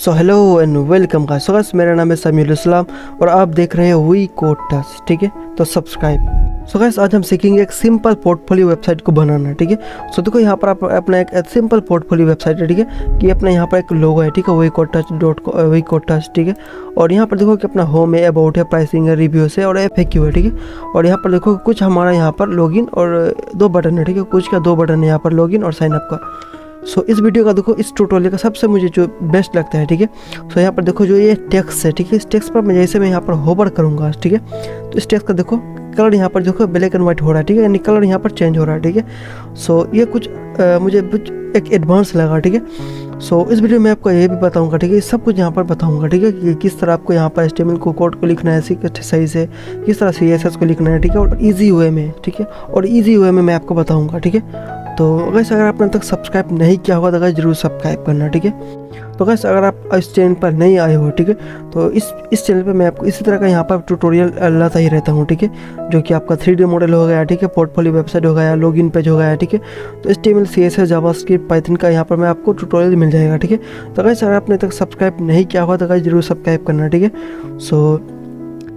So hello and welcome guys. So guys मेरा नाम है समीउल इस्लाम और आप देख रहे हैं वी कोड टच। ठीक है, तो सब्सक्राइब। सो गाइस आज हम सीखेंगे एक सिंपल पोर्टफोलियो वेबसाइट को बनाना। ठीक है, सो देखो यहाँ पर आप अपना एक सिंपल पोर्टफोलियो वेबसाइट है। ठीक है, कि अपना यहाँ पर एक लोगो है। ठीक है, वी कोड टच। ठीक है, और यहाँ पर देखो कि अपना होम है, अबाउट है, प्राइसिंग है, रिव्यूज है और FAQ है। ठीक है, और यहाँ पर देखो कुछ हमारा यहाँ पर लॉगिन और 2 बटन है। ठीक है, कुछ का 2 बटन है यहाँ पर, लॉगिन और साइनअप का। सो इस वीडियो का देखो, इस ट्यूटोरियल का सबसे मुझे जो बेस्ट लगता है। ठीक है, सो यहाँ पर देखो जो ये टेक्स्ट है। ठीक है, इस टेक्स्ट पर मैं जैसे मैं यहाँ पर होवर करूँगा। ठीक है, तो इस टेक्स्ट का देखो कलर यहाँ पर देखो ब्लैक एंड व्हाइट हो रहा है। ठीक है, यानी कलर यहाँ पर चेंज हो रहा है। ठीक है, सो ये कुछ मुझे कुछ एक एडवांस लगा। ठीक है, सो इस वीडियो में आपको ये भी बताऊंगा। ठीक है, सब कुछ यहाँ पर बताऊंगा। ठीक है, कि किस तरह आपको यहाँ पर HTML को कोड को लिखना है सही से, किस तरह CSS को लिखना है। ठीक है, और ईजी वे में। ठीक है, और ईजी वे में मैं आपको बताऊंगा। ठीक है, तो गैस अगर आपने तक सब्सक्राइब नहीं किया होगा तो गैस जरूर सब्सक्राइब करना। ठीक है, तो गैस अगर आप इस चैनल पर नहीं आए हो, ठीक है, तो इस चैनल पे मैं आपको इसी तरह का यहाँ पर ट्यूटोरियल लाता ही रहता हूँ। ठीक है, जो कि आपका 3D मॉडल हो गया। ठीक है, पोर्टफोलियो वेबसाइट हो गया, लॉगिन पेज हो गया। ठीक है, तो HTML CSS जावास्क्रिप्ट पाइथन का यहाँ पर मैं आपको ट्यूटोरियल मिल जाएगा। ठीक है, तो गैस अगर आपने तक सब्सक्राइब नहीं किया होगा तो गैस जरूर सब्सक्राइब करना। ठीक है, सो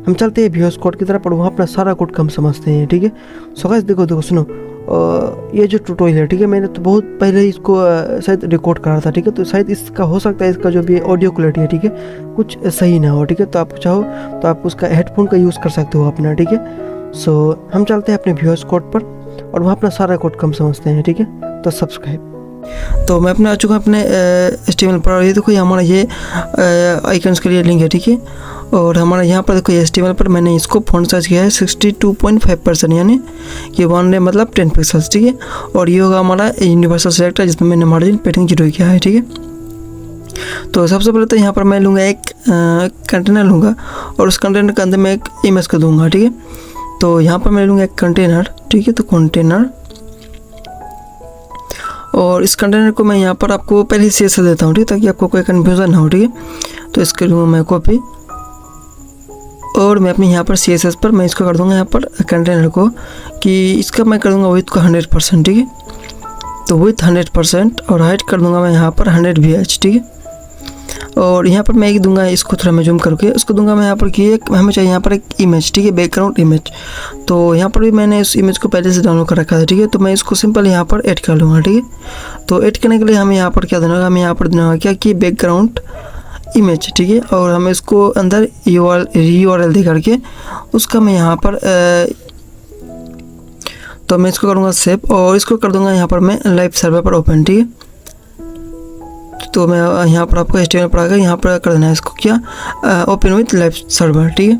हम चलते हैं VS कोड की तरफ और वहाँ अपना सारा कोड हम समझते हैं। ठीक है, सो गैस देखो सुनो, ये जो ट्यूटोरियल है, ठीक है, मैंने तो बहुत पहले ही इसको शायद रिकॉर्ड करा था। ठीक है, तो शायद इसका हो सकता है इसका जो भी ऑडियो क्वालिटी है, ठीक है, कुछ सही ना हो। ठीक है, तो आप चाहो तो आप उसका हेडफोन का यूज़ कर सकते हो अपना। ठीक है, सो हम चलते हैं अपने VS कोड पर और वहाँ अपना सारा कोड हम समझते हैं। ठीक है, तो सब्सक्राइब। तो मैं अपने आ चुका अपने HTML पर। ये देखो ये हमारा ये आइकन्स के लिए लिंक है। ठीक है, और हमारा यहाँ पर देखो ये HTML पर मैंने इसको फॉन्ट साइज किया है 62.5%, यानी कि 1 मतलब 10 पिक्सल्स। ठीक है, और ये होगा हमारा यूनिवर्सल सेलेक्टर जिसमें मैंने मार्जिन पेडिंग 0 किया है। ठीक है, तो सबसे पहले तो यहाँ पर मैं लूँगा एक कंटेनर लूँगा और उस कंटेनर के अंदर मैं एक इमेज को दूँगा। ठीक है, तो यहाँ पर मैं लूँगा एक कंटेनर। ठीक है, तो कंटेनर, और इस कंटेनर को मैं यहाँ पर आपको पहले से CSS देता हूँ। ठीक है, ताकि आपको कोई कन्फ्यूज़न ना हो। ठीक है, तो इसके लूँगा मैं कॉपी और मैं अपने यहाँ पर CSS पर मैं इसको कर दूँगा यहाँ पर कंटेनर को, कि इसका मैं कर दूँगा विथ को 100%। ठीक है, तो विथ 100% और हाइट कर दूँगा मैं यहाँ पर 100 VH। ठीक है, और यहाँ पर मैं एक दूंगा, इसको थोड़ा मैं जूम करके उसको दूंगा मैं यहाँ पर कि एक हमें चाहिए यहाँ पर एक इमेज। ठीक है, बैकग्राउंड इमेज। तो यहाँ पर भी मैंने इस इमेज को पहले से डाउनलोड कर रखा है। ठीक है, तो मैं इसको सिंपल यहाँ पर ऐड कर लूँगा। ठीक है, तो ऐड करने के लिए हमें यहाँ पर क्या देना होगा, हमें यहाँ पर देना होगा क्या कि बैकग्राउंड इमेज। ठीक है, और हमें इसको अंदर URL दे करके उसका मैं यहाँ पर तो मैं इसको करूँगा सेव और इसको कर दूँगा यहाँ पर मैं लाइव सर्वर पर ओपन। ठीक है, तो मैं यहाँ पर आपको HTML पर आकर यहाँ पर कर देना है इसको क्या ओपन विथ लाइव सर्वर। ठीक है,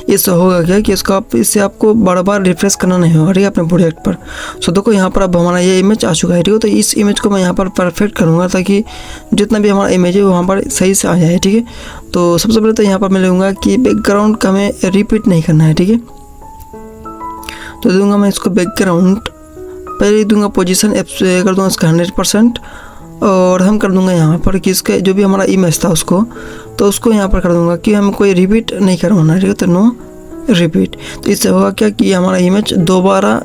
इससे होगा क्या कि इससे आपको बार बार रिफ्रेश करना नहीं होगा। ठीक है, अपने प्रोजेक्ट पर। सो देखो यहाँ पर अब हमारा ये इमेज आ चुका है। ठीक है, तो इस इमेज को मैं यहाँ पर परफेक्ट करूँगा ताकि जितना भी हमारा इमेज है वो वहाँ पर सही से आ जाए। ठीक है, तो सबसे पहले तो यहाँ पर मैं लूँगा कि बैकग्राउंड का हमें रिपीट नहीं करना है। ठीक है, तो दूँगा मैं इसको बैकग्राउंड, पहले दूँगा पोजिशन कर दूँगा इसका 100% और हम कर दूंगा यहाँ पर कि इसका जो भी हमारा इमेज था उसको, तो उसको यहाँ पर कर दूंगा कि हमें कोई रिपीट नहीं करवाना है। ठीक है, तो नो रिपीट। तो इससे होगा क्या कि हमारा इमेज दोबारा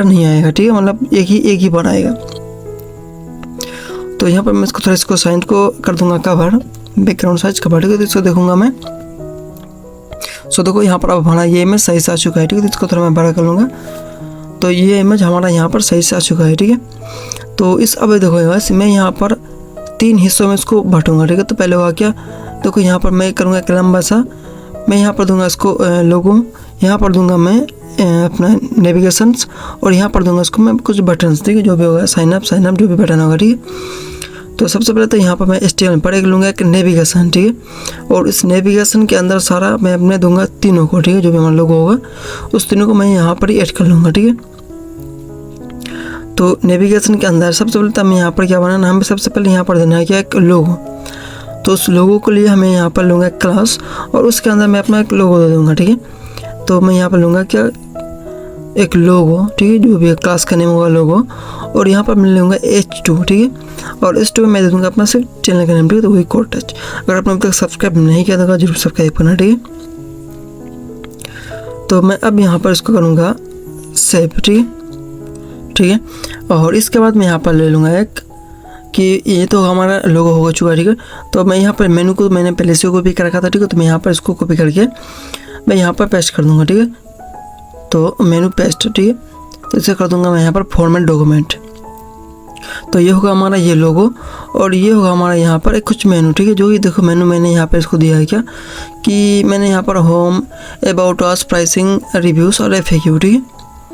नहीं आएगा। ठीक है, मतलब एक ही बार आएगा। तो यहाँ पर मैं इसको थोड़ा इसको साइज को कर दूंगा कवर, बैकग्राउंड साइज कवर। ठीक है, तो इसको देखूंगा मैं। सो देखो यहाँ पर अब हमारा ये इमेज सही से आ चुका है। ठीक है, तो इसको थोड़ा मैं बड़ा कर लूँगा। तो ये इमेज हमारा यहाँ पर सही से आ चुका है। ठीक है, तो इस अब देखो बस मैं यहाँ पर 3 हिस्सों में इसको बांटूंगा। ठीक है, तो पहले हुआ क्या, देखो यहाँ पर मैं करूँगा एक लंबा सा, मैं यहाँ पर दूंगा इसको लोगो, यहाँ पर दूंगा मैं अपना नेविगेशंस और यहाँ पर दूंगा इसको मैं कुछ बटन्स। ठीक है, जो भी होगा साइन अप जो भी बटन होगा। ठीक है, तो सबसे पहले तो यहाँ पर मैं HTML पर एक लूँगा एक नेविगेशन। ठीक है, और इस नेविगेशन के अंदर सारा मैं अपने दूंगा तीनों को। ठीक है, जो भी हमारा लोगो होगा उस तीनों को मैं यहाँ पर ही ऐड कर लूँगा। ठीक है, तो नेविगेशन के अंदर सबसे पहले तो हमें यहाँ पर क्या बनाना, हमें सबसे पहले यहाँ पर देना है क्या एक लोगो। तो उस लोगो के लिए हमें यहाँ पर लूँगा एक क्लास और उसके अंदर मैं अपना एक लोगो दे दूँगा। ठीक है, तो मैं यहाँ पर लूँगा क्या एक लोगो। ठीक है, जो भी क्लास का नेम होगा लोगो, और यहाँ पर मैं लूँगा H2। ठीक है, और H2 में मैं दे दूँगा अपना सिर्फ चैनल का नेम। ठीक है, तो वी कोड टच। अगर आपने अभी तक सब्सक्राइब नहीं किया तो जरूर सब्सक्राइब करना। ठीक है, तो मैं अब यहाँ पर इसको करूँगा सेव। ठीक है, और इसके बाद मैं यहाँ पर ले लूँगा एक कि ये तो हमारा लोगो हो चुका है, ठीक है। तो मैं यहाँ पर मेनू को मैंने पहले से कॉपी कर रखा था, ठीक है। तो मैं यहाँ पर इसको कॉपी करके मैं यहाँ पर पेस्ट कर दूँगा, ठीक है। तो मेनू पेस्ट, ठीक है। तो इसे कर दूँगा मैं यहाँ पर फॉर्मेट डॉक्यूमेंट। तो ये होगा हमारा ये लोगो और ये होगा हमारा यहाँ पर एक कुछ मेनू, ठीक है। जो कि देखो मेनू मैंने यहाँ पर इसको दिया है क्या कि मैंने यहाँ पर home, about us, pricing, reviews और FAQ, ठीक है।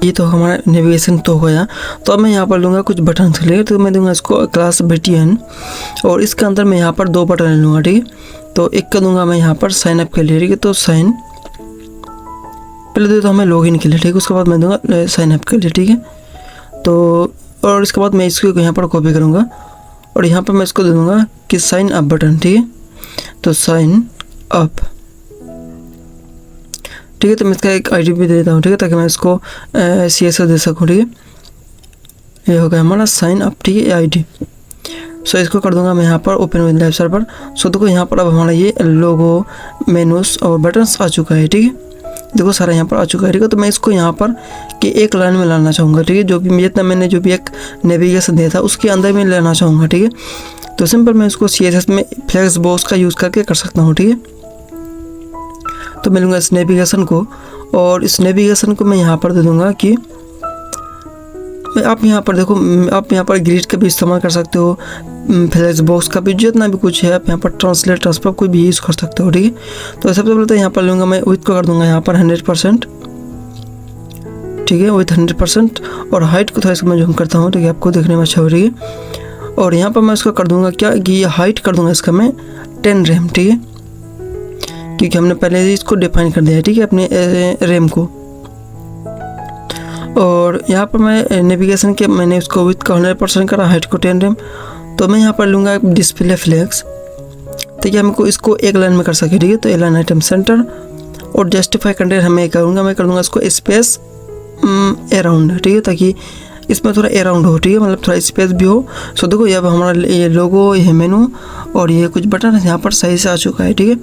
ये तो हमारा नेविगेशन तो हो गया। तो अब मैं यहाँ पर लूँगा कुछ बटन से ले, तो मैं दूँगा इसको क्लास BTN और इसके अंदर मैं यहाँ पर 2 बटन लूँगा, ठीक है। तो एक का दूँगा मैं यहाँ पर साइन अप के लिए, ठीक है। तो साइन पहले दे तो हमें लॉगिन के लिए, ठीक है। उसके बाद मैं दूँगा साइन अप के लिए, ठीक है। तो और इसके बाद मैं इसको यहाँ पर कॉपी करूँगा और यहाँ पर मैं इसको दे दूँगा कि साइन अप बटन, ठीक है। तो साइन अप, ठीक है। तो मैं इसका एक ID भी दे देता हूँ, ठीक है, ताकि मैं इसको CSS दे सकूँ, ठीक है। ये हो गया हमारा साइन अप, ठीक है, ID। सो इसको कर दूंगा मैं यहाँ पर ओपन विद लाइव सर्वर। सो देखो यहाँ पर अब हमारा ये लोगो, मेनूस और बटन्स आ चुका है, ठीक है। देखो सारा यहाँ पर आ चुका है, ठीक है। तो मैं इसको यहाँ पर कि एक लाइन में लाना चाहूँगा, ठीक है। जो भी जितना मैंने जो भी एक नेविगेशन दिया था उसके अंदर में लेना चाहूँगा, ठीक है। तो सिंपल मैं इसको CSS में फ्लेक्स बॉक्स का यूज़ करके कर सकता हूँ, ठीक है। तो मैं लूँगा इस नेविगेशन को और इस नेविगेशन को मैं यहाँ पर दे दूँगा कि आप यहाँ पर देखो, आप यहाँ पर ग्रिड का भी इस्तेमाल कर सकते हो, फ्लेक्स बॉक्स का भी, जितना भी कुछ है आप यहाँ पर ट्रांसलेट, ट्रांसफर कोई भी यूज़ कर सकते हो, ठीक है। तो सबसे पहले तो यहाँ पर लूँगा मैं विड्थ को कर दूँगा यहाँ पर 100%, ठीक है, विथ 100%। और हाइट को थोड़ा सा मैं जूम करता हूँ, ठीक है, आपको देखने में अच्छा हो रही है। और यहाँ पर मैं इसको कर दूँगा क्या कि हाइट कर दूँगा इसका मैं 10 रैम, ठीक है, क्योंकि हमने पहले ही इसको डिफाइन कर दिया है, ठीक है, अपने रैम को। और यहाँ पर मैं नेविगेशन के मैंने इसको विथ का 100% करा, हाइट को 10 रैम। तो मैं यहाँ पर लूँगा डिस्प्ले फ्लेक्स, ठीक है, हमको इसको एक लाइन में कर सके, ठीक है। तो लाइन आइटम सेंटर और जस्टिफाई कंटेंट हमें करूँगा, मैं कर दूँगा इसको स्पेस अराउंड, ठीक है, ताकि इसमें थोड़ा अराउंड हो, ठीक है, मतलब थोड़ा स्पेस भी हो। सो देखो ये अब हमारा ये लोगो, ये मेनू और ये कुछ बटन यहाँ पर सही से आ चुका है, ठीक है।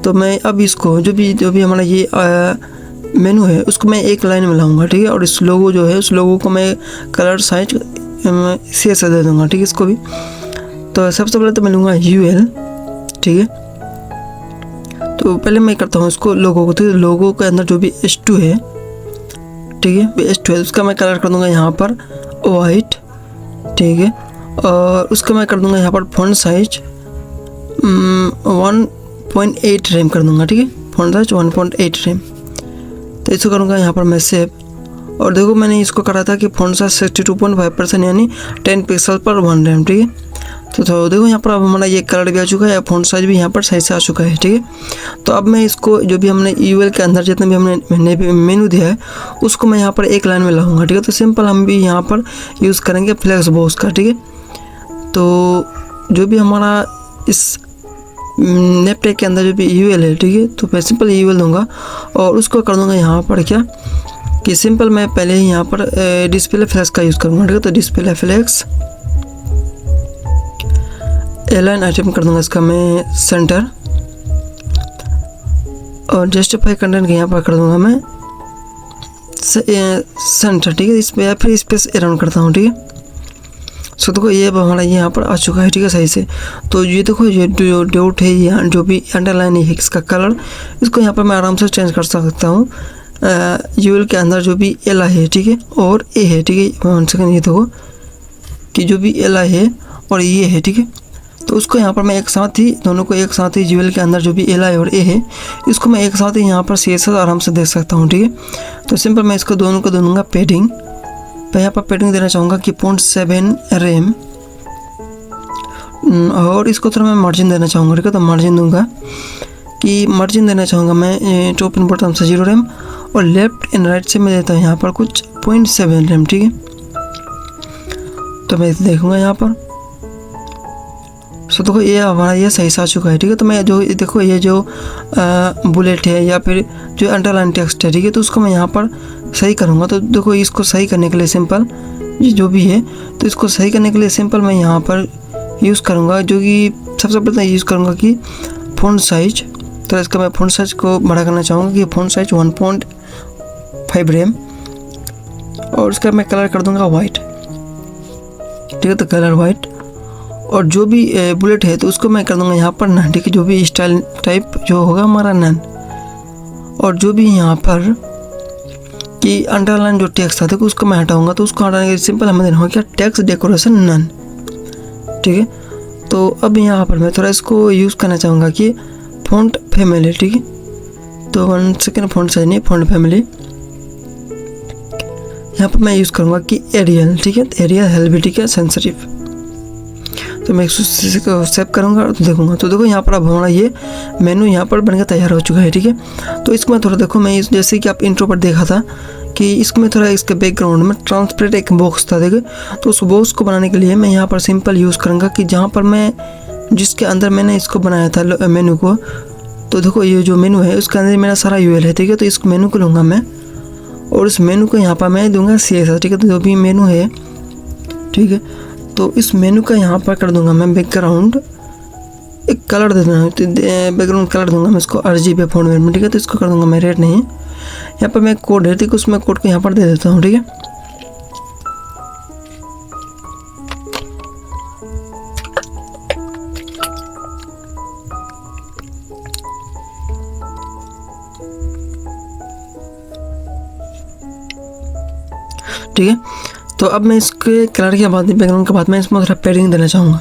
तो मैं अब इसको जो भी हमारा ये मेनू है उसको मैं एक लाइन में लाऊंगा, ठीक है। और इस लोगो जो है उस लोगो को मैं कलर साइज CSS दे दूंगा, ठीक है, इसको भी। तो सबसे पहले तो मैं लूँगा UL, ठीक है। तो पहले मैं करता हूँ इसको लोगो को, तो लोगो के अंदर जो भी H2 है, ठीक है, H2 है, उसका मैं कलर कर दूंगा यहाँ पर वाइट, ठीक है। और उसका मैं कर दूंगा यहाँ पर फॉन्ट साइज 1.8 रैम कर दूंगा, ठीक है, फॉन्ट साइज 1.8 रैम। तो इसको करूँगा यहाँ पर मैं सेव। और देखो मैंने इसको करा था कि फॉन्ट साइज 62.5% यानी 10 पिक्सल पर 1 रैम, ठीक है। तो देखो यहाँ पर अब हमारा ये कलर भी आ चुका है, फॉन्ट साइज भी यहाँ पर सही से आ चुका है, ठीक है। तो अब मैं इसको जो भी हमने UL के अंदर जितने भी हमने मेनू दिया है उसको मैं यहाँ पर एक लाइन में लाऊंगा, ठीक है। तो सिंपल हम भी यहाँ पर यूज़ करेंगे फ्लेक्स बॉक्स का, ठीक है। तो जो भी हमारा इस नेप टैग के अंदर जो भी UL है, ठीक है, तो मैं सिंपल UL दूंगा और उसको कर दूंगा यहाँ पर क्या कि सिंपल मैं पहले ही यहाँ पर डिस्प्ले फ्लेक्स का यूज़ करूँगा, ठीक है। तो डिस्प्ले फ्लेक्स लाइन आइटम कर दूंगा इसका मैं सेंटर और जस्टिफाई कंटेंट के यहाँ पर कर दूंगा मैं सेंटर, ठीक है। इस पर या फिर स्पेस अराउंड करता हूँ, ठीक है। सो देखो ये हमारा यहाँ पर आ चुका है, ठीक है, सही से। तो ये देखो ये जो डॉट है, यहाँ जो भी अंडरलाइन है इसका कलर, इसको यहाँ पर मैं आराम से चेंज कर सकता हूँ। UL के अंदर जो भी LI है, ठीक है, और A है, ठीक है। 1 सेकंड, ये देखो कि जो भी LI है और ये है, ठीक है। तो उसको यहाँ पर मैं एक साथ ही दोनों को एक साथ ही UL के अंदर जो भी LI और A है इसको मैं एक साथ ही यहाँ पर CSS आराम से देख सकता हूँ, ठीक है। तो सिंपल मैं इसको दोनों को दूंगा पेडिंग। मैं यहाँ पर पेडिंग देना चाहूँगा कि 0.7 रैम और इसको थोड़ा मैं मार्जिन देना चाहूँगा, ठीक है। तो मार्जिन दूंगा कि मार्जिन देना चाहूँगा मैं टॉप इनपुट से 0 रैम और लेफ्ट एंड राइट से मैं देता हूँ यहाँ पर कुछ 0.7 रैम, ठीक है। तो मैं देखूँगा यहाँ पर। सो देखो ये हमारा ये सही से आ चुका है, ठीक है। तो मैं जो देखो ये जो बुलेट है या फिर जो अंडरलाइन टेक्स्ट है, ठीक है, तो उसको मैं यहाँ पर सही करूँगा। तो देखो इसको सही करने के लिए सिंपल ये जो भी है, तो इसको सही करने के लिए सिंपल मैं यहाँ पर यूज़ करूँगा, जो कि सबसे पहले यूज़ करूँगा कि फ़ॉन्ट साइज। तो इसका मैं फ़ॉन्ट साइज को बड़ा करना चाहूँगा कि फ़ॉन्ट साइज 1.5 रैम और उसका मैं कलर कर दूँगा वाइट, ठीक है। तो कलर वाइट और जो भी बुलेट है तो उसको मैं कर दूंगा यहाँ पर नन, ठीक है, जो भी स्टाइल टाइप जो होगा हमारा नन। और जो भी यहाँ पर कि अंडरलाइन जो टेक्स्ट था देखो उसको मैं हटाऊंगा, तो उसको हटाने के लिए सिंपल हमें देना होगा क्या, टेक्स्ट डेकोरेशन नन, ठीक है। तो अब यहाँ पर मैं थोड़ा इसको यूज़ करना चाहूँगा कि फ़ॉन्ट फैमिली, ठीक है। तो 1 सेकेंड, फ़ॉन्ट साइज नहीं, फ़ॉन्ट फैमिली यहाँ पर मैं यूज़ करूँगा कि एरियल, ठीक है, एरियल हेल्वेटिका सेंसिटिव। तो मैं इसको सेव करूँगा और देखूँगा। तो देखो यहाँ पर अब हमारा ये मेनू यहाँ पर बनकर तैयार हो चुका है, ठीक है। तो इसको मैं थोड़ा देखो, मैं जैसे कि आप इंट्रो पर देखा था कि इसको मैं थोड़ा इसके बैकग्राउंड में ट्रांसपेरेंट एक बॉक्स था, देखो। तो उस बॉक्स को बनाने के लिए मैं यहाँ पर सिंपल यूज़ करूँगा कि जहाँ पर मैं जिसके अंदर मैंने इसको बनाया था मेनू को, तो देखो ये जो मेनू है उसके अंदर मेरा सारा यूएल है, ठीक है। तो इस मेनू को लूँगा मैं और इस मेनू को यहाँ पर मैं दूंगा CSS, ठीक है। तो जो भी मेनू है, ठीक है, तो इस मेनू का यहाँ पर कर दूंगा मैं बैकग्राउंड, एक कलर दे दूँगा, तो बैकग्राउंड कलर दूंगा मैं इसको RGB फॉन्ट में, ठीक है। तो इसको कर दूंगा मैं रेड नहीं, यहाँ पर मैं कोड है, ठीक है, उसमें कोड को यहाँ पर दे देता हूँ, ठीक है। ठीक है, तो अब मैं इसके कलर के बाद बैकग्राउंड के बाद मैं इसमें थोड़ा पेडिंग देना चाहूँगा।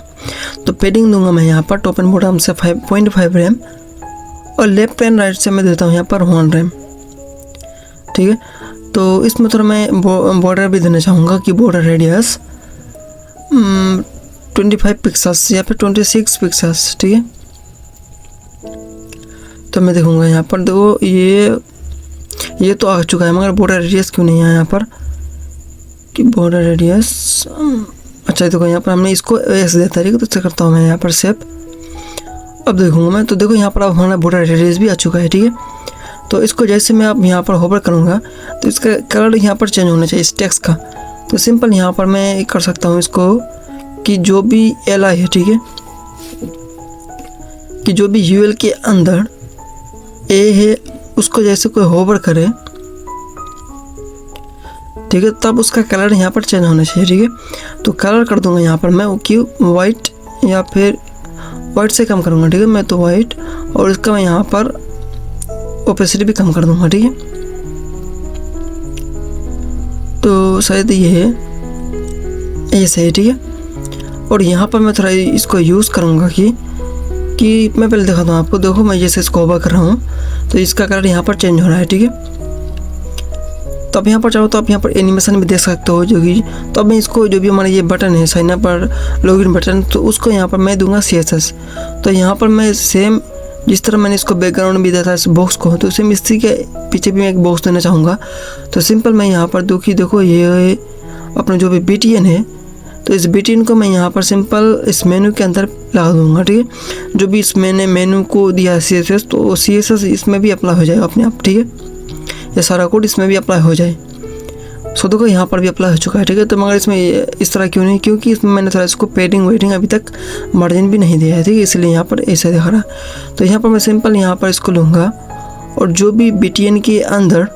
तो पेडिंग दूंगा मैं यहाँ पर टॉप एंड बॉटम से 5.5 रैम और लेफ्ट एंड राइट से मैं देता हूँ यहाँ पर 1 रैम, ठीक है। तो इसमें थोड़ा मैं बॉर्डर भी देना चाहूँगा कि बॉर्डर रेडियस 25 पिक्सल्स या फिर 26 पिक्सल्स, ठीक है। तो मैं देखूँगा यहाँ पर देखो ये तो आ चुका है, मगर बॉर्डर रेडियस क्यों नहीं है यहाँ पर कि बॉर्डर रेडियस, अच्छा देखो यहाँ पर हमने इसको ऐसे देता है, ठीक है। तो इससे करता हूँ मैं यहाँ पर सेव। अब देखूँगा मैं, तो देखो यहाँ पर अब हमारा बॉर्डर रेडियस भी आ चुका है, ठीक है। तो इसको जैसे मैं अब यहाँ पर होवर करूँगा तो इसका कलर यहाँ पर चेंज होना चाहिए इस टेक्स्ट का। तो सिंपल यहाँ पर मैं कर सकता हूँ इसको कि जो भी LI है, ठीक है, कि जो भी UL के अंदर A है उसको जैसे कोई होवर करे, ठीक है, तब उसका कलर यहाँ पर चेंज होना चाहिए, ठीक है। तो कलर कर दूंगा यहाँ पर मैं क्यों वाइट या फिर वाइट से कम करूँगा, ठीक है। मैं तो वाइट और इसका मैं यहाँ पर ओपेसिटी भी कम कर दूंगा, ठीक है। तो शायद ये है, ये सही, ठीक है। और यहाँ पर मैं थोड़ा इसको यूज़ करूँगा कि मैं पहले दिखाता हूँ आपको। देखो मैं जैसे इसको ओवर कर रहा हूँ तो इसका कलर यहाँ पर चेंज हो रहा है, ठीक है। तो अब यहाँ पर चाहो तो आप यहाँ पर एनिमेशन भी देख सकते हो जो कि, तो अब मैं इसको जो भी हमारा ये बटन है साइन अप पर लॉगिन बटन, तो उसको यहाँ पर मैं दूंगा CSS। तो यहाँ पर मैं सेम जिस तरह मैंने इसको बैकग्राउंड भी दिया था इस बॉक्स को, तो सेम इसी के पीछे भी मैं एक बॉक्स देना चाहूँगा। तो सिंपल मैं यहाँ पर देखो ये अपना जो भी BTN है, तो इस BTN को मैं यहाँ पर सिंपल इस मेनू के अंदर लगा दूँगा, ठीक है। जो भी इस मैंने मेनू को दिया CSS, तो CSS इसमें भी अप्लाई हो जाएगा अपने आप, ठीक है। ये सारा कोड इसमें भी अप्लाई हो जाए। सो देखो यहाँ पर भी अप्लाई हो चुका है, ठीक है। तो मगर इसमें इस तरह क्यों नहीं, क्योंकि इसमें मैंने थोड़ा इसको पेडिंग वेटिंग अभी तक मार्जिन भी नहीं दिया है, ठीक है, इसलिए यहाँ पर ऐसे दिखा रहा। तो यहाँ पर मैं सिंपल यहाँ पर इसको लूँगा और जो भी BTN के अंदर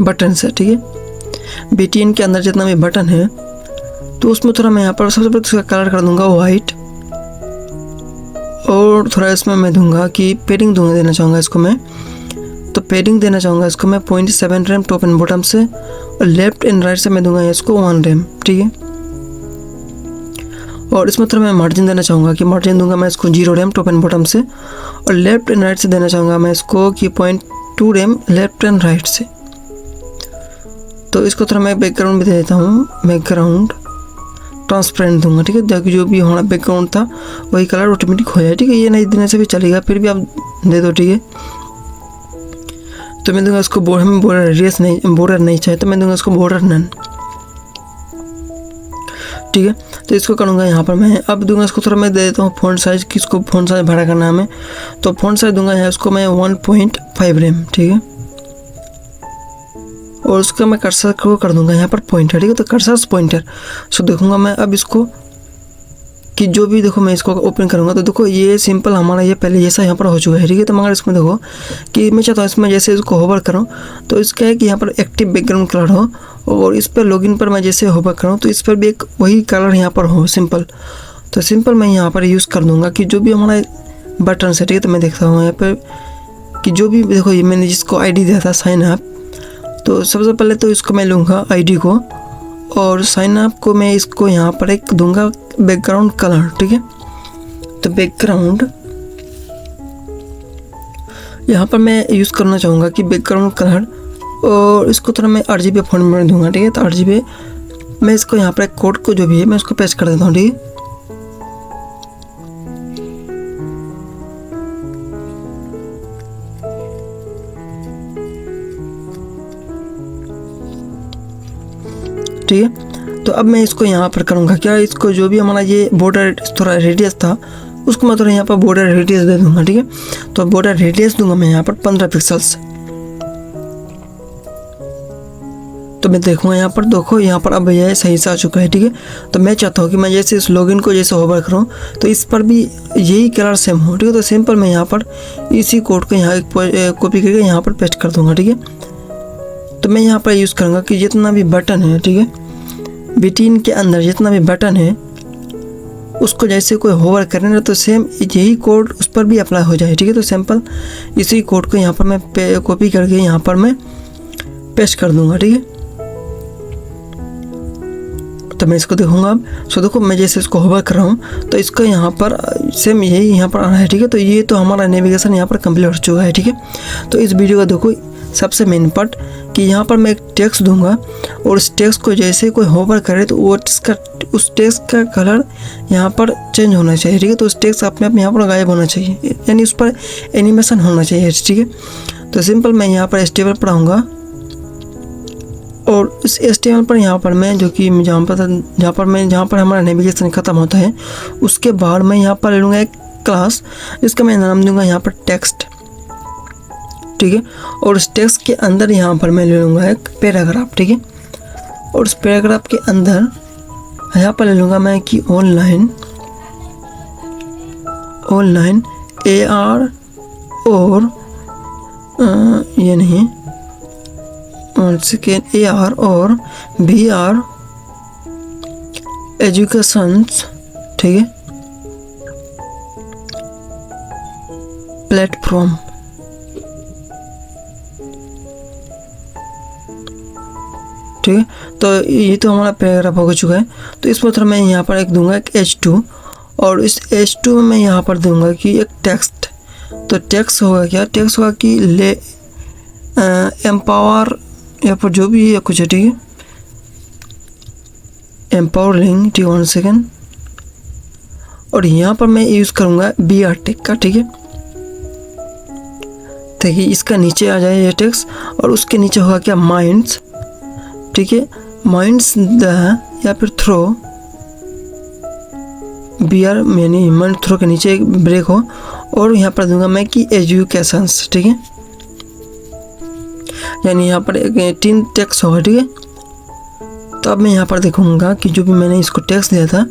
बटन है, ठीक है, BTN के अंदर जितना भी बटन है तो उसमें थोड़ा मैं यहाँ पर सबसे पहले उसका कलर कर दूँगा वाइट और थोड़ा इसमें मैं दूँगा कि पेडिंग देना चाहूँगा इसको मैं। तो पेडिंग देना चाहूँगा इसको मैं 0.7 रैम टॉप एंड बॉटम से और लेफ्ट एंड राइट से मैं दूंगा इसको 1 रैम, ठीक है। और इसमें थोड़ा मैं मार्जिन देना चाहूँगा कि मार्जिन दूंगा मैं इसको 0 रैम टॉप एंड बॉटम से और लेफ्ट एंड राइट से देना चाहूँगा मैं इसको कि 0.2 रैम लेफ्ट एंड राइट से। तो इसको थोड़ा मैं बैकग्राउंड भी दे देता हूँ, बैकग्राउंड ट्रांसपेरेंट दूंगा, ठीक है, ताकि जो भी हमारा बैकग्राउंड था वही कलर ऑटोमेटिक हो जाए, ठीक है। ये नहीं देने से भी चलेगा, फिर भी आप दे दो, ठीक है। तो मैं दूंगा इसको हमें बॉर्डर रेडियस नहीं, बॉर्डर नहीं चाहिए, तो मैं दूंगा इसको बॉर्डर नन, ठीक है। तो इसको करूँगा यहाँ पर मैं अब दूंगा इसको थोड़ा मैं दे देता हूँ फ़ॉन्ट साइज, किसको फ़ॉन्ट साइज बड़ा करना है हमें, तो फ़ॉन्ट साइज दूंगा यहाँ इसको मैं 1.5 रैम, ठीक है। और उसका मैं कर्सर को कर दूंगा यहाँ पर पॉइंटर, ठीक है। तो कर्सर पॉइंटर सो देखूंगा मैं अब इसको कि जो भी देखो मैं इसको ओपन करूँगा तो देखो ये सिंपल हमारा ये पहले जैसा यहाँ पर हो चुका है, ठीक है। तो मगर इसमें देखो कि मैं चाहता हूँ इसमें जैसे इसको होवर करूँ तो इसका है कि यहाँ पर एक्टिव बैकग्राउंड कलर हो और इस पर लॉगिन पर मैं जैसे होवर करूँ तो इस पर भी एक वही कलर यहाँ पर हो सिंपल। तो सिंपल मैं यहाँ पर यूज़ कर दूँगा कि जो भी हमारा बटन है, ठीक है। तो मैं देखता हूँ यहाँ पर कि जो भी देखो ये मैंने जिसको आईडी दिया था साइन अप, तो सबसे पहले तो इसको मैं लूँगा आईडी को, और साइन अप को मैं इसको यहाँ पर एक दूँगा बैकग्राउंड कलर, ठीक है। तो बैकग्राउंड यहाँ पर मैं यूज़ करना चाहूँगा कि बैकग्राउंड कलर, और इसको थोड़ा मैं RGB फॉन्ट में दूँगा, ठीक है। तो RGB मैं इसको यहाँ पर एक कोड को जो भी है मैं उसको पेस्ट कर देता हूँ, ठीक है। ठीक है, तो अब मैं इसको यहाँ पर करूँगा क्या, इसको जो भी हमारा ये बॉर्डर थोड़ा रेडियस था उसको मैं थोड़ा यहाँ पर बॉर्डर रेडियस दे दूँगा, ठीक है। तो बॉर्डर रेडियस दूंगा मैं यहाँ पर 15 पिक्सल्स। तो मैं देखूँगा यहाँ पर, देखो यहाँ पर अब यह सही से आ चुका है, ठीक है। तो मैं चाहता हूँ कि मैं जैसे इस लॉगिन को जैसे होवर करूँ तो इस पर भी यही कलर सेम हो, ठीक है। तो सिंपल मैं यहाँ पर इसी कोड को यहाँ कॉपी करके यहाँ पर पेस्ट कर दूँगा, ठीक है। तो मैं यहाँ पर यूज़ करूँगा कि जितना भी बटन है, ठीक है, बिटवीन के अंदर जितना भी बटन है उसको जैसे कोई होवर करें ना तो सेम यही कोड उस पर भी अप्लाई हो जाए, ठीक है। तो सिंपल इसी कोड को यहाँ पर मैं कॉपी करके यहाँ पर मैं पेस्ट कर दूँगा, ठीक है। तो मैं इसको देखूँगा अब, सो देखो मैं जैसे इसको होवर कर रहा हूँ तो इसका यहाँ पर सेम यही यहाँ पर आ रहा है, ठीक है। तो ये तो हमारा नेविगेशन यहाँ पर कंप्लीट हो चुका है, ठीक है। तो इस वीडियो का देखो सबसे मेन पार्ट कि यहाँ पर मैं एक टेक्स्ट दूंगा और उस टेक्स्ट को जैसे कोई होवर करे तो वो उस टेक्स्ट का कलर यहाँ पर चेंज होना चाहिए, ठीक है। तो उस टेक्स्ट अपने आप यहाँ पर गायब होना चाहिए, यानी उस पर एनिमेशन होना चाहिए, ठीक है। तो सिंपल मैं यहाँ पर HTML पढ़ाऊँगा और उस HTML पर यहाँ पर मैं जो कि जहाँ पर हमारा नेविगेशन ख़त्म होता है उसके बाद मैं यहाँ पर ले लूँगा एक क्लास जिसका मैं नाम दूँगा यहाँ पर टेक्स्ट, ठीक है। और उस टेक्स्ट के अंदर यहाँ पर मैं ले लूँगा एक पैराग्राफ, ठीक है। और उस पैराग्राफ के अंदर यहाँ पर ले लूँगा मैं कि ऑनलाइन AR और ये नहीं AR और VR एजुकेशंस, ठीक है, प्लेटफॉर्म, ठीक है। तो ये तो हमारा पैराग्राफ हो चुका है। तो इस पर मैं यहाँ पर एक दूंगा एक H2 और इस H2 में मैं यहाँ पर दूंगा कि एक टेक्स्ट। तो टेक्स्ट होगा क्या, टेक्स्ट होगा कि ले एम्पावर यहाँ पर जो भी है कुछ है, ठीक है, एम्पावरिंग, ठीक है। 1 सेकेंड। और यहाँ पर मैं यूज़ करूँगा BR टेक का, ठीक है, ताकि इसका नीचे आ जाए ये टेक्स्ट और उसके नीचे होगा क्या माइंड्स, ठीक है, माइंड्स द या फिर थ्रो BR मैंने माइंड थ्रो के नीचे एक ब्रेक हो और यहाँ पर दूंगा मैं कि एजुकेशंस, ठीक है, यानी यहाँ पर एक 3 टेक्स्ट होगा, ठीक है। तो अब मैं यहाँ पर देखूँगा कि जो भी मैंने इसको टेक्स्ट दिया था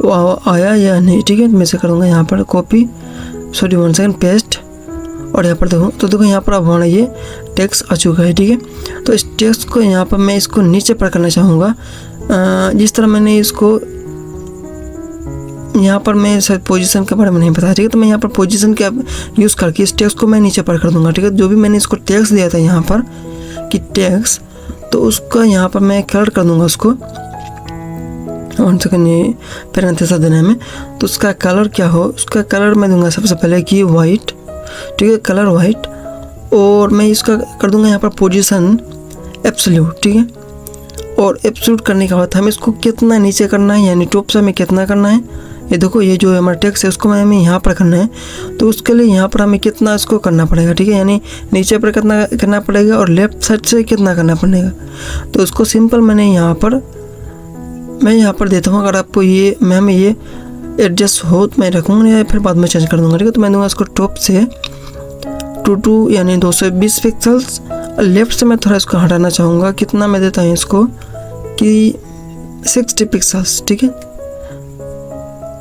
वो आया या नहीं, ठीक है। मैं से करूँगा यहाँ पर कॉपी 1 सेकेंड पेस्ट और यहाँ पर देखो तो देखो यहाँ पर अब हमारा ये टेक्स्ट आ चुका है, ठीक है। तो इस टेक्स्ट को यहाँ पर मैं इसको नीचे पर करना चाहूँगा, जिस तरह मैंने इसको यहाँ पर मैं शायद पोजीशन के बारे में नहीं पता, ठीक है। तो मैं यहाँ पर पोजीशन के यूज़ करके इस टेक्स्ट को मैं नीचे पर कर दूँगा, ठीक है। जो भी मैंने इसको टेक्स्ट दिया था यहाँ पर कि टेक्स्ट, तो उसका यहाँ पर मैं कलर कर दूँगा उसको 1 सेकेंड ये पैरेंथेसिस देने में। तो उसका कलर क्या हो, उसका कलर मैं दूँगा सबसे पहले कि वाइट, ठीक है, कलर वाइट। और मैं इसका कर दूंगा यहाँ पर पोजीशन एब्सोल्यूट, ठीक है। और एब्सोल्यूट करने के बाद हमें इसको कितना नीचे करना है, यानी टॉप से हमें कितना करना है, ये देखो ये जो हमारा टेक्स्ट है उसको हमें यहाँ पर करना है। तो उसके लिए यहाँ पर हमें कितना इसको करना पड़ेगा, ठीक है, यानी नीचे पर कितना करना पड़ेगा और लेफ्ट साइड से कितना करना पड़ेगा। तो उसको सिंपल मैं यहाँ पर देता हूँ। अगर आपको ये हमें ये एडजस्ट हो तो मैं रखूँगा या फिर बाद में चेंज कर दूँगा, ठीक है। तो मैं दूँगा इसको टॉप से 2 यानी 220 पिक्सल्स। लेफ्ट से मैं थोड़ा इसको हटाना चाहूँगा, कितना मैं देता हूँ इसको कि 60 पिक्सल्स, ठीक है।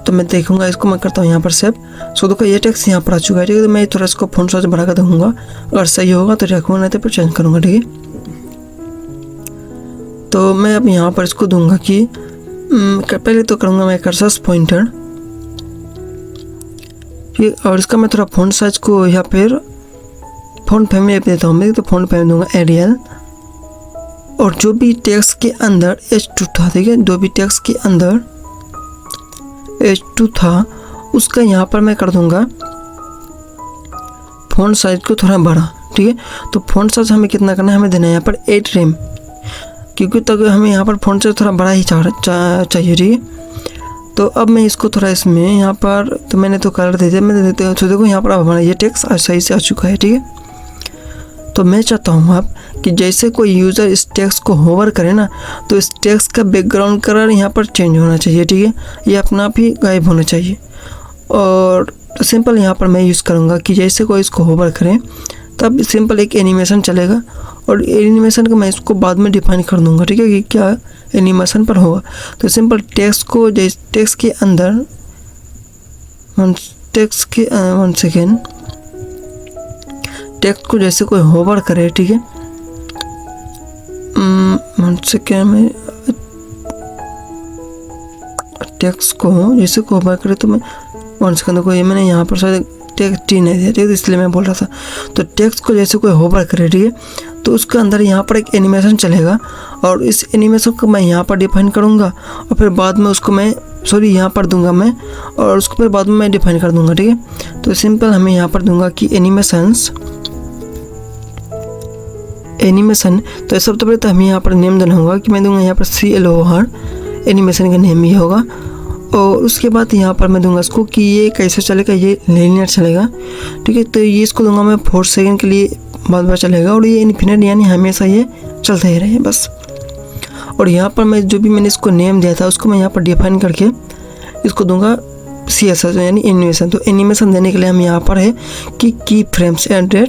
तो मैं देखूँगा इसको मैं करता हूँ यहाँ पर सेव। सो देखो ये टेक्स्ट यहाँ पर आ चुका है, ठीक है। तो मैं थोड़ा इसको फ़ॉन्ट साइज बढ़ा कर दूँगा, अगर सही होगा तो रखूँगा, नहीं तो फिर चेंज करूँगा, ठीक है। तो मैं अब यहाँ पर इसको दूँगा कि पहले तो करूँगा मैं कर्सर पॉइंटर, ठीक है। और इसका मैं थोड़ा फ़ॉन्ट साइज को या फिर फ़ॉन्ट फैमिली देता हूँ मैं, तो फ़ॉन्ट फैमिली दूंगा एरियल। और जो भी टेक्स्ट के अंदर H2 था, ठीक है, जो भी टेक्स्ट के अंदर H2 था उसका यहाँ पर मैं कर दूंगा फ़ॉन्ट साइज को थोड़ा बड़ा, ठीक है। तो फ़ॉन्ट साइज हमें कितना करना है, हमें देना है यहाँ पर 8 रेम, क्योंकि तक हमें यहाँ पर फ़ॉन्ट साइज थोड़ा बड़ा ही चाहिए, ठीक है। तो अब मैं इसको थोड़ा इसमें यहाँ पर, तो मैंने तो कलर दे दिया, मैं दे देता हूँ। तो देखो यहाँ पर अब हमारा ये टेक्स्ट सही से आ चुका है, ठीक है। तो मैं चाहता हूँ अब कि जैसे कोई यूज़र इस टेक्स्ट को होवर करे ना, तो इस टेक्स्ट का बैकग्राउंड कलर यहाँ पर चेंज होना चाहिए, ठीक है, ये अपना आप ही गायब होना चाहिए। और तो सिंपल यहाँ पर मैं यूज़ करूँगा कि जैसे कोई इसको होवर करे तब सिंपल एक एनिमेशन चलेगा, और एनिमेशन को मैं इसको बाद में डिफाइन कर दूँगा, ठीक है, कि क्या एनिमेशन पर होगा। तो सिंपल टेक्स्ट को टेक्स्ट के अंदर वन सेकेंड, टेक्स्ट को जैसे कोई होवर करे, ठीक है, वन सेकेंड में टेक्स्ट को जैसे को होवर करे, तो मैं वन सेकेंड को ये मैंने यहाँ पर शायद टेक्स्ट टी नहीं दिया, ठीक है, इसलिए मैं बोल रहा था। तो टेक्स्ट को जैसे कोई होवर करे, ठीक है, तो उसके अंदर यहाँ पर एक एनिमेशन चलेगा, और इस एनिमेशन को मैं यहाँ पर डिफाइन करूँगा, और फिर बाद में उसको मैं यहाँ पर दूंगा मैं, और उसको फिर बाद में मैं डिफाइन कर दूंगा, ठीक है। तो सिंपल हमें यहाँ पर दूंगा कि एनिमेशन। तो सबसे पहले तो हमें यहाँ पर नेम देना होगा कि मैं दूंगा यहाँ पर CLOR, एनिमेशन का नेम ये होगा। और उसके बाद यहाँ पर मैं दूंगा इसको कि ये कैसे चलेगा, ये लीनियर चलेगा, ठीक है। तो ये इसको दूंगा मैं 4 सेकंड के लिए, बार चलेगा, और ये इन्फिनिट यानी हमेशा ये चलता ही रहे बस। और यहाँ पर मैं जो भी मैंने इसको नेम दिया था उसको मैं यहाँ पर डिफाइन करके इसको दूंगा CSS यानी एनिमेशन। तो एनिमेशन देने के लिए हम यहाँ पर है कि की फ्रेम्स एंड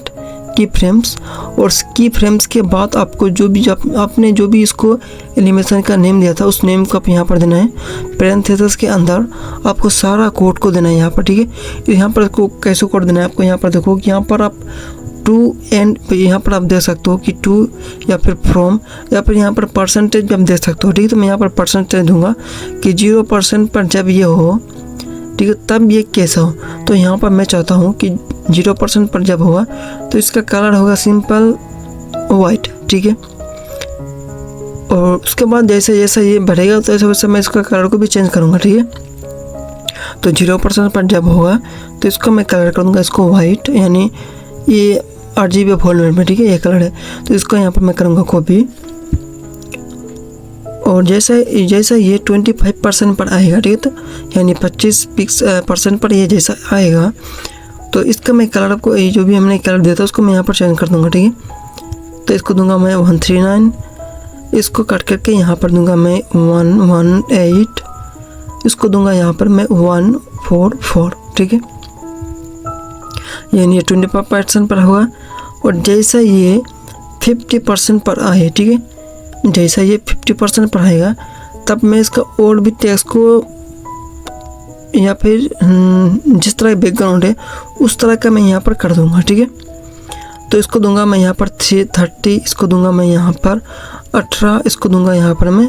की फ्रेम्स, और की फ्रेम्स के बाद आपको जो भी आपने जो भी इसको एनिमेशन का नेम दिया था उस नेम को आप यहाँ पर देना है। पैरेंथेसिस के अंदर आपको सारा कोड को देना है यहाँ पर, ठीक है। यहाँ पर को कैसे कोड देना है आपको, यहाँ पर देखो कि यहाँ पर आप टू एंड, यहाँ पर आप देख सकते हो कि टू या फिर फ्रॉम, या फिर यहाँ पर परसेंटेज भी आप देख सकते हो, ठीक है। तो मैं यहाँ पर परसेंटेज दूंगा कि 0% पर जब ये हो, ठीक है, तब ये कैसा हो। तो यहाँ पर मैं चाहता हूँ कि 0% पर जब होगा तो इसका कलर होगा सिंपल वाइट, ठीक है। और उसके बाद जैसे जैसा ये बढ़ेगा तो ऐसे वैसे मैं इसका कलर को भी चेंज करूँगा, ठीक है। तो 0% पर जब होगा तो इसको मैं कलर करूँगा इसको वाइट, यानी ये RGB फॉर्मेट में, ठीक है, ये कलर है। तो इसको यहाँ पर मैं करूँगा कॉपी, और जैसा ये 25% पर आएगा, ठीक है, तो यानी 25% पर ये जैसा आएगा तो इसका मैं कलर को जो भी हमने कलर दिया था उसको मैं यहाँ पर चेंज कर दूँगा, ठीक है। तो इसको दूंगा मैं 139, इसको कट करके यहाँ पर दूंगा मैं 118, इसको दूंगा यहाँ पर मैं 144, ठीक है, यानी ये 25% पर होगा। और जैसा ये 50% पर आए, ठीक है, जैसा ये 50% पर आएगा तब मैं इसका और भी टेक्स्ट को या फिर जिस तरह बैकग्राउंड है उस तरह का मैं यहाँ पर कर दूंगा, ठीक है। तो इसको दूंगा मैं यहाँ पर 330, इसको दूंगा मैं यहाँ पर 18, इसको दूंगा यहाँ पर मैं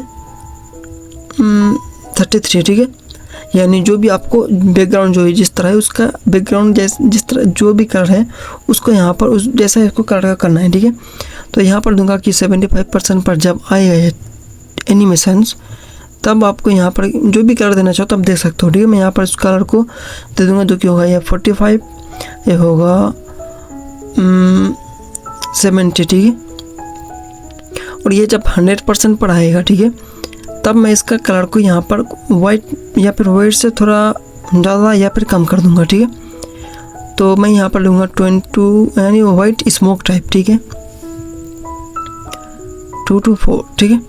33, ठीक है। यानी जो भी आपको बैकग्राउंड जो है जिस तरह है उसका बैकग्राउंड जिस तरह जो भी कलर है उसको यहाँ पर उस जैसा इसको कलर करना है, ठीक है। तो यहाँ पर दूंगा कि 75% पर जब आएगा ये एनिमेशंस तब आपको यहाँ पर जो भी कलर देना चाहो तब देख सकते हो, ठीक है। मैं यहाँ पर इस कलर को दे दूँगा जो कि होगा ये 45, ये होगा 70, ठीक है। और ये जब 100% पर आएगा, ठीक है, तब मैं इसका कलर को यहाँ पर वाइट या फिर वाइट से थोड़ा ज़्यादा या फिर कम कर दूँगा, ठीक है। तो मैं यहाँ पर लूँगा 22 यानी वाइट स्मोक टाइप, ठीक है, 224, ठीक है।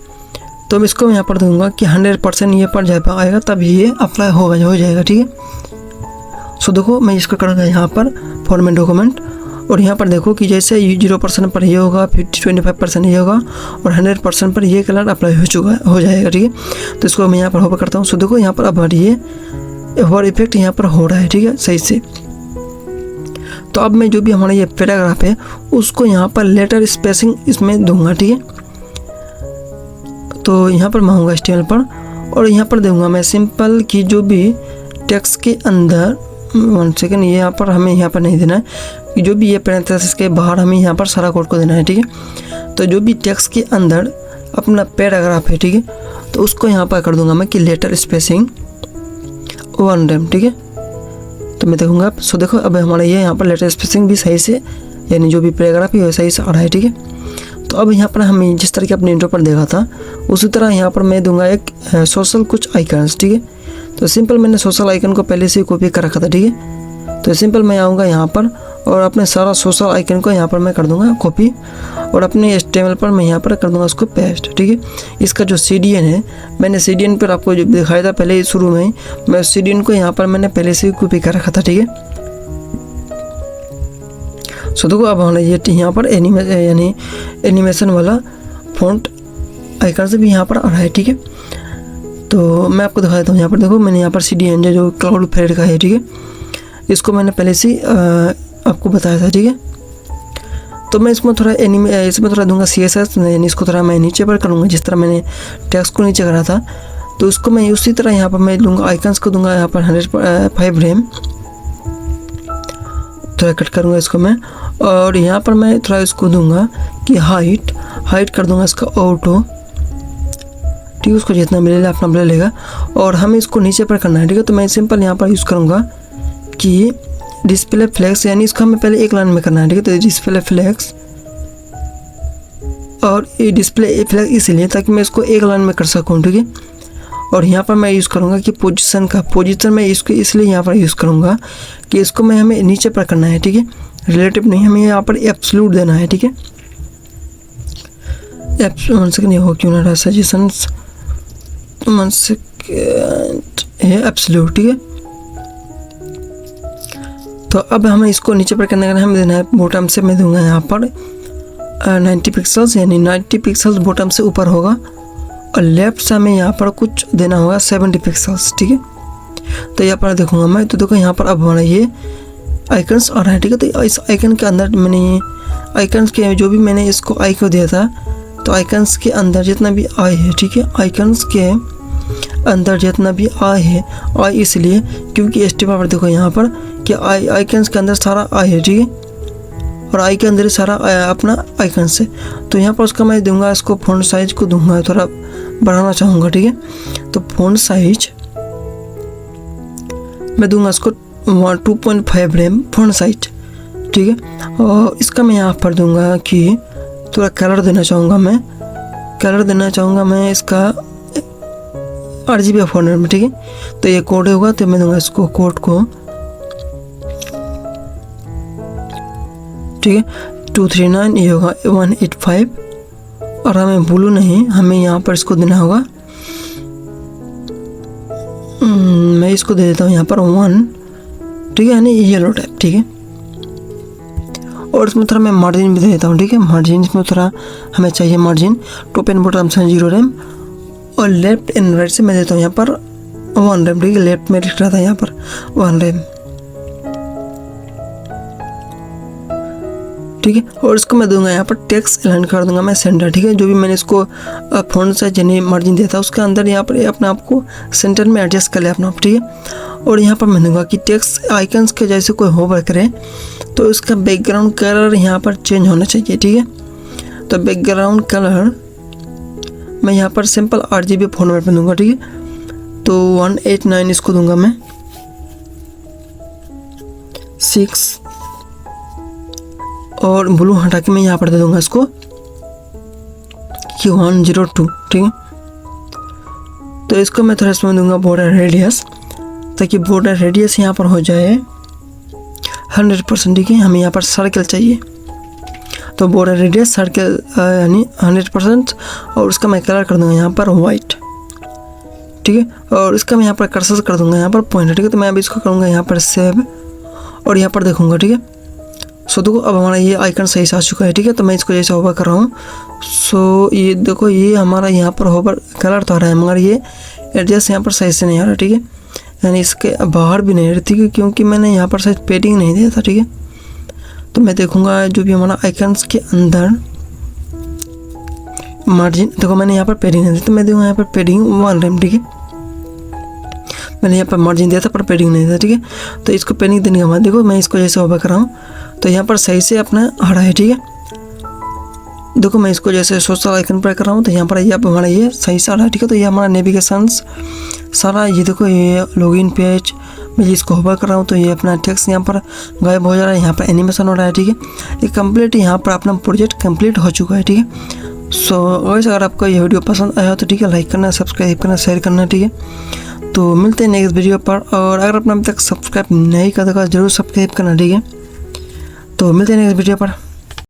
तो मैं इसको यहाँ पर दूंगा कि 100% ये पर जब आएगा तब ये अप्लाई हो जाएगा, ठीक है। सो देखो मैं इसको करूँगा यहाँ पर फॉर्मेट डॉक्यूमेंट, और यहाँ पर देखो कि जैसे 0% पर ये होगा, 25% ये होगा, और 100% पर ये कलर अप्लाई हो जाएगा, ठीक है। तो इसको मैं यहाँ पर होवर करता हूँ। सो देखो यहाँ पर अब ये होवर इफेक्ट यहाँ पर हो रहा है, ठीक है, सही से। तो अब मैं जो भी हमारा ये पैराग्राफ है उसको यहाँ पर लेटर स्पेसिंग इसमें दूंगा, ठीक है। तो यहाँ पर मैं आऊँगा HTML पर, और यहाँ पर दूंगा मैं सिंपल कि जो भी टेक्स्ट के अंदर 1 सेकेंड, ये यहाँ पर हमें यहाँ पर नहीं देना है कि जो भी ये पैरेंथेसिस के बाहर हमें यहाँ पर सारा कोड को देना है, ठीक है। तो जो भी टेक्स्ट के अंदर अपना पैराग्राफ है, ठीक है, तो उसको यहाँ पर कर दूंगा मैं कि लेटर स्पेसिंग 1 रेम, ठीक है। तो मैं देखूंगा, सो देखो अब हमारा ये यहाँ पर लेटर स्पेसिंग भी सही से, यानी जो भी पैराग्राफ है सही से आ रहा है, ठीक है। तो अब यहाँ पर हमें जिस तरह के अपने इंट्रो पर देखा था उसी तरह यहाँ पर मैं दूंगा एक सोशल कुछ आइकन्स, ठीक है। तो सिंपल मैंने सोशल आइकन को पहले से कॉपी कर रखा था, ठीक है। तो सिंपल मैं आऊँगा यहाँ पर और अपने सारा सोशल आइकन को यहाँ पर मैं कर दूंगा कॉपी और अपने HTML पर मैं यहाँ पर कर दूंगा उसको पेस्ट, ठीक है। इसका जो CDN है, मैंने CDN पर आपको जो दिखाया था पहले शुरू में ही, मैं CDN को यहाँ पर मैंने पहले से कॉपी कर रखा था, ठीक है। सो देखो अब हमारा ये यहाँ पर यानी एनिमेशन वाला फ़ॉन्ट आइकन से भी यहाँ पर आ रहा है, ठीक है। तो मैं आपको दिखा देता हूँ। यहाँ पर देखो मैंने यहाँ पर CDN जो क्लाउडफ्रेड का है, ठीक है, इसको मैंने पहले से आपको बताया था, ठीक है। तो मैं इसमें थोड़ा इसमें थोड़ा दूंगा CSS, यानी इसको थोड़ा मैं नीचे पर करूँगा, जिस तरह मैंने टेक्स्ट को नीचे करा था तो उसको मैं उसी तरह यहाँ पर मैं दूंगा, आइकन्स को दूंगा यहाँ पर 105 रेम, थोड़ा कट करूँगा इसको मैं। और यहाँ पर मैं थोड़ा इसको दूंगा कि हाइट कर दूंगा इसका ऑटो, ठीक है। उसको जितना मिलेगा अपना ले लेगा और हमें इसको नीचे पर करना है, ठीक है। तो मैं सिंपल यहाँ पर यूज़ करूँगा कि डिस्प्ले फ्लेक्स, यानी इसको हमें पहले एक लाइन में करना है, ठीक है। तो डिस्प्ले फ्लेक्स, और ये डिस्प्ले फ्लेक्स इसलिए ताकि मैं इसको एक लाइन में कर सकूँ, ठीक है। और यहाँ पर मैं यूज़ करूँगा कि पोजीशन मैं इसको इसलिए यहाँ पर यूज़ करूँगा कि इसको मैं हमें नीचे पर करना है, ठीक है, रिलेटिव नहीं, हमें यहाँ पर एब्सोल्यूट देना है, ठीक है। 1 सेकेंड, ये हो क्यों ना रहा सजेशंस, 1 सेकेंड, ये एब्सोल्यूट, ठीक है। तो अब हमें इसको नीचे पर करने का हमें देना है बॉटम से, मैं दूंगा यहाँ पर 90 पिक्सल्स, यानी 90 पिक्सल्स बॉटम से ऊपर होगा और लेफ्ट से हमें यहाँ पर कुछ देना होगा 70 पिक्सल्स, ठीक है। तो यहाँ पर देखूंगा मैं, तो देखो यहाँ पर अब हमारा ये आइकन्स आ रहा है, ठीक है। तो इस आइकन के अंदर मैंने आइकन्स के जो भी मैंने इसको आई को दिया था, तो आइकन्स के अंदर जितना भी आई है, ठीक है, आइकन्स के अंदर जितना भी आई है, आई इसलिए क्योंकि HTML पर देखो यहाँ पर कि आइकन्स के अंदर सारा आई है, ठीक है, और आई के अंदर सारा अपना आइकन्स है। तो यहाँ पर उसका मैं दूंगा, इसको फ़ॉन्ट साइज को दूंगा, थोड़ा बढ़ाना चाहूँगा, ठीक है। तो फ़ॉन्ट साइज मैं दूंगा इसको 2.5 रेम फ़ॉन्ट साइज, ठीक है। और इसका मैं यहाँ पर दूंगा कि थोड़ा कलर देना चाहूँगा मैं इसका RGB फॉर्मेट में, ठीक है। तो ये कोड होगा, तो मैं दूंगा इसको कोड को, ठीक है, 239, ये होगा 185 और हमें ब्लू नहीं, हमें यहाँ पर इसको देना होगा, मैं इसको दे देता हूँ यहाँ पर 1, ठीक है, यानी येलो टाइप, ठीक है। और इसमें थोड़ा मैं मार्जिन भी दे देता हूँ, ठीक है। मार्जिन इसमें थोड़ा हमें चाहिए मार्जिन, टॉप एंड बॉटम से 0 रेम और लेफ्ट एंड राइट से मैं देता हूँ यहाँ पर 1 रेम, ठीक है। लेफ्ट में लिख रहा था यहाँ पर 1 रेम, ठीक है। और इसको मैं दूंगा यहाँ पर टेक्स्ट अलाइन कर दूंगा मैं सेंटर, ठीक है। जो भी मैंने इसको फ़ॉन्ट साइज यानी मार्जिन दिया था उसके अंदर यहाँ पर अपने आप को सेंटर में एडजस्ट कर ले अपना आप, ठीक है। और यहाँ पर मैं दूंगा कि टेक्स्ट आइकन्स के जैसे कोई होवर करे तो उसका बैकग्राउंड कलर यहाँ पर चेंज होना चाहिए, ठीक है। तो बैकग्राउंड कलर मैं यहाँ पर सिंपल RGB फॉर्मेट में दूंगा, ठीक है। तो 189 इसको दूंगा मैं 6 और ब्लू हटा के मैं यहाँ पर दे दूंगा इसको कि 102, ठीक है। तो इसको मैं थोड़ा इसमें दूंगा बॉर्डर रेडियस, ताकि बॉर्डर रेडियस यहाँ पर हो जाए 100%, ठीक है। हमें यहाँ पर सर्कल चाहिए, तो बॉर्डर रेडियस सर्कल यानी 100% और उसका मैं कलर कर दूंगा यहाँ पर वाइट, ठीक है। और इसका मैं यहाँ पर कर्सर कर दूंगा यहाँ पर पॉइंट, ठीक है। तो मैं अभी इसको करूँगा यहाँ पर सेव और यहाँ पर देखूँगा, ठीक है। सो देखो अब हमारा ये आइकन सही से आ चुका है, ठीक है। तो मैं इसको जैसे होवर कर रहा हूँ, सो ये देखो ये हमारा यहाँ पर होवर कलर तो आ रहा है मगर ये एडजस्ट यहाँ पर सही से नहीं आ रहा, ठीक है। यानी इसके बाहर भी नहीं रहती है क्योंकि मैंने यहाँ पर शायद पेडिंग नहीं दिया था, ठीक है। तो मैं देखूँगा जो भी हमारा आइकन्स के अंदर मार्जिन देखो मैंने यहाँ पर पेडिंग नहीं दी, तो मैं दूँगा यहाँ पर पेडिंग 1 रेम, ठीक है। मैंने यहाँ पर मार्जिन दिया था पर पेडिंग नहीं था, ठीक है। तो इसको पेडिंग देने के बाद देखो मैं इसको जैसे ओवर कर रहा हूँ तो यहाँ पर सही से अपना आ रहा है, ठीक है। देखो मैं इसको जैसे सोशल आइकन पर कर रहा हूँ तो यहाँ पर ये हमारा ये सही से आ रहा है, ठीक है। तो ये हमारा नेविगेशंस सारा ये देखो ये लॉगिन पेज मैं इसको होवर कर रहा हूँ तो ये अपना टेक्स्ट यहाँ पर गायब हो जा रहा है, यहाँ पर एनिमेशन हो रहा है, ठीक है। ये कंप्लीट यहाँ पर अपना प्रोजेक्ट कंप्लीट हो चुका है, ठीक है। सो वैसे अगर आपको ये वीडियो पसंद आया तो ठीक है, लाइक करना, सब्सक्राइब करना, शेयर करना, ठीक है। तो मिलते हैं नेक्स्ट वीडियो पर, और अगर आपने अभी तक सब्सक्राइब नहीं किया तो जरूर सब्सक्राइब करना, ठीक है। तो मिलते हैं नेक्स्ट वीडियो पर।